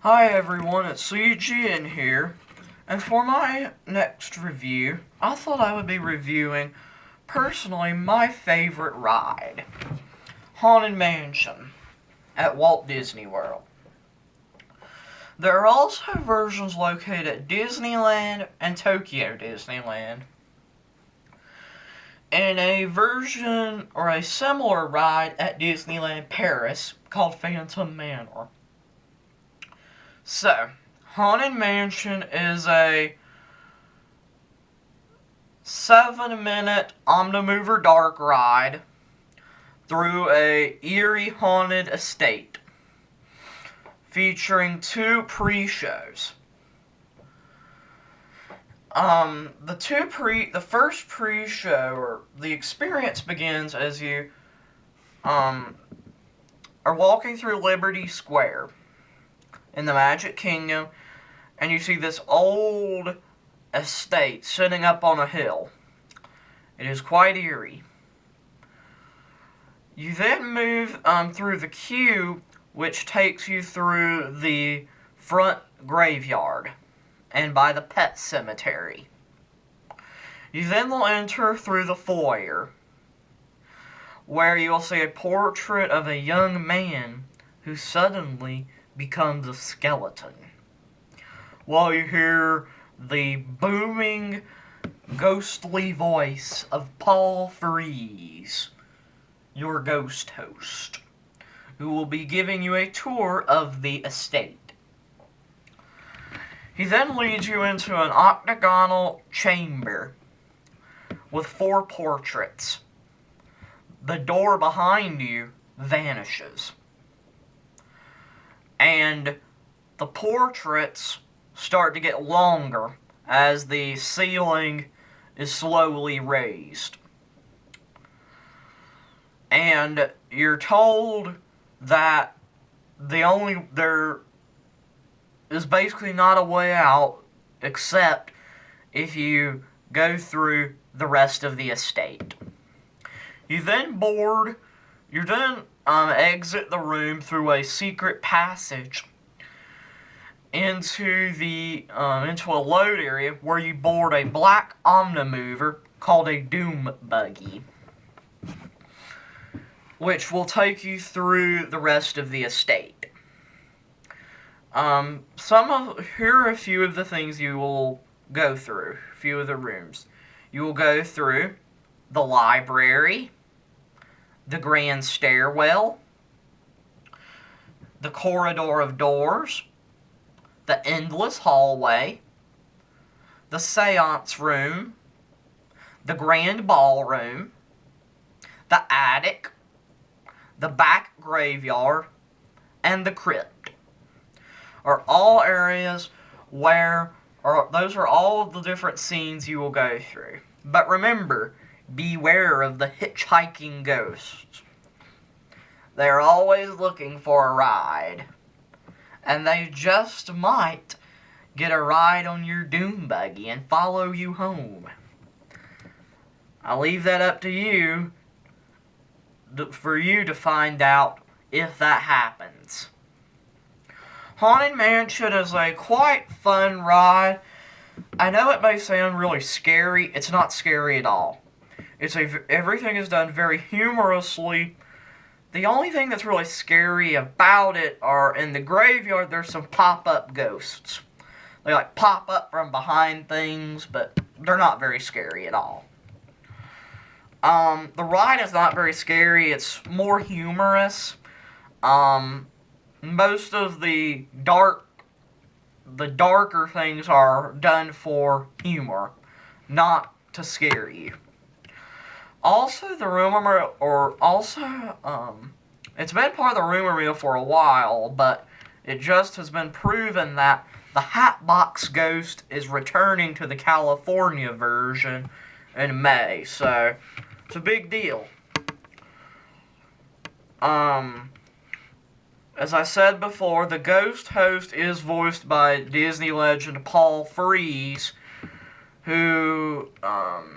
Hi everyone, it's CGN here, and for my next review, I thought I would be reviewing, personally, my favorite ride, Haunted Mansion at Walt Disney World. There are also versions located at Disneyland and Tokyo Disneyland, and a version or a similar ride at Disneyland Paris called Phantom Manor. So, Haunted Mansion is a 7-minute Omnimover dark ride through a eerie haunted estate featuring 2 pre-shows. The first pre-show, or the experience, begins as you are walking through Liberty Square in the Magic Kingdom, and you see this old estate sitting up on a hill. It is quite eerie. You then move through the queue, which takes you through the front graveyard and by the pet cemetery. You then will enter through the foyer, where you will see a portrait of a young man who suddenly becomes a skeleton, while you hear the booming, ghostly voice of Paul Frees, your ghost host, who will be giving you a tour of the estate. He then leads you into an octagonal chamber with 4 portraits. The door behind you vanishes, and the portraits start to get longer as the ceiling is slowly raised. And you're told that there is basically not a way out except if you go through the rest of the estate. You then exit the room through a secret passage into a load area where you board a black Omnimover called a Doom Buggy, which will take you through the rest of the estate. Here are a few of the things you will go through. A few of the rooms. You will go through the library, the grand stairwell, the corridor of doors, the endless hallway, the seance room, the grand ballroom, the attic, the back graveyard, and the crypt are all areas those are all of the different scenes you will go through. But remember, beware of the hitchhiking ghosts. They're always looking for a ride, and they just might get a ride on your Doom Buggy and follow you home. I'll leave that up to you, for you to find out if that happens. Haunted Mansion is a quite fun ride. I know it may sound really scary. It's not scary at all. Everything is done very humorously. The only thing that's really scary about it are in the graveyard, there's some pop-up ghosts. They pop up from behind things, but they're not very scary at all. The ride is not very scary. It's more humorous. Most of the darker things are done for humor, not to scare you. Also, it's been part of the rumor mill for a while, but it just has been proven that the Hatbox Ghost is returning to the California version in May, so it's a big deal. As I said before, the ghost host is voiced by Disney legend Paul Frees, who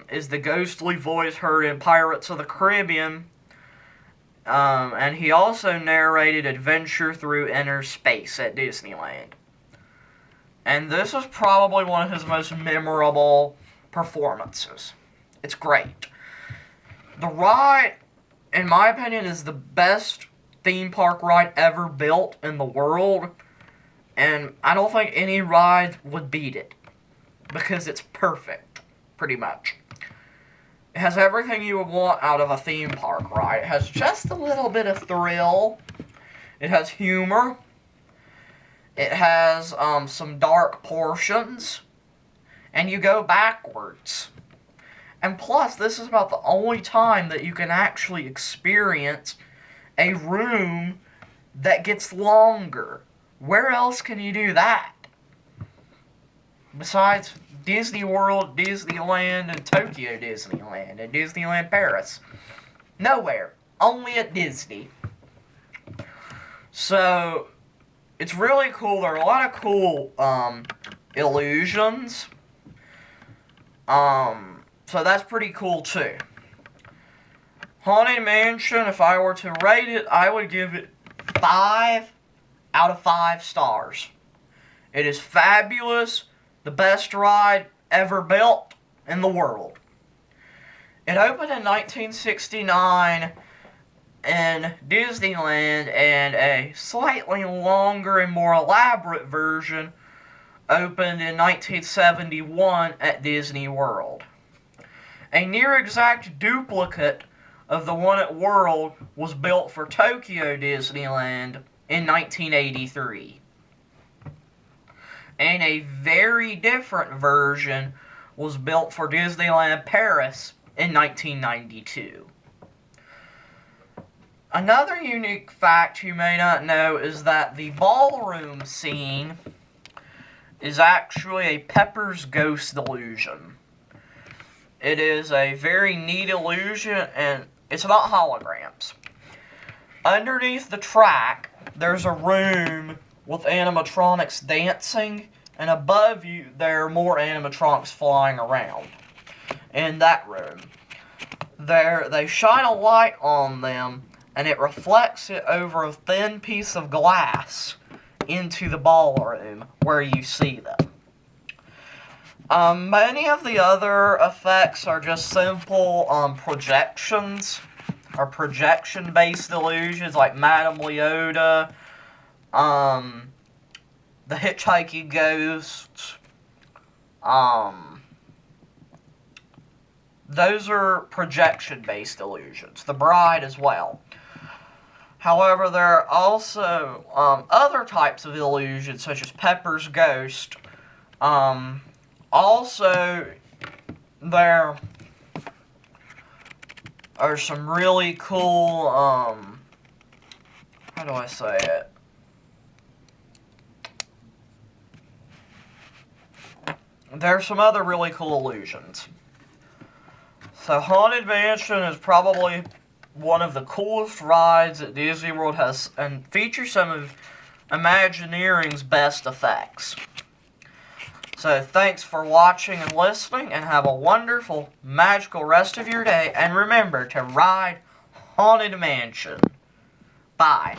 is the ghostly voice heard in Pirates of the Caribbean And he also narrated Adventure Through Inner Space at Disneyland. And this is probably one of his most memorable performances. It's great. The ride, in my opinion, is the best theme park ride ever built in the world. And I don't think any ride would beat it. Because it's perfect, pretty much. It has everything you would want out of a theme park ride. It has just a little bit of thrill. It has humor. It has some dark portions. And you go backwards. And plus, this is about the only time that you can actually experience a room that gets longer. Where else can you do that? Besides Disney World, Disneyland, and Tokyo Disneyland, and Disneyland Paris. Nowhere. Only at Disney. So, it's really cool. There are a lot of cool illusions. So that's pretty cool too. Haunted Mansion, if I were to rate it, I would give it 5 out of 5 stars. It is fabulous. The best ride ever built in the world. It opened in 1969 in Disneyland, and a slightly longer and more elaborate version opened in 1971 at Disney World. A near-exact duplicate of the one at World was built for Tokyo Disneyland in 1983. And a very different version was built for Disneyland Paris in 1992. Another unique fact you may not know is that the ballroom scene is actually a Pepper's Ghost illusion. It is a very neat illusion, and it's about holograms. Underneath the track, there's a room with animatronics dancing, and above you, there are more animatronics flying around. In that room, they shine a light on them, and it reflects it over a thin piece of glass into the ballroom where you see them. Many of the other effects are just simple projections, or projection-based illusions, like Madame Leota, the Hitchhiking Ghost. Those are projection-based illusions. The Bride as well. However, there are also other types of illusions, such as Pepper's Ghost. Also, there are some really cool, how do I say it? There are some other really cool illusions. So, Haunted Mansion is probably one of the coolest rides that Disney World has, and features some of Imagineering's best effects. So thanks for watching and listening, and have a wonderful, magical rest of your day, and remember to ride Haunted Mansion. Bye.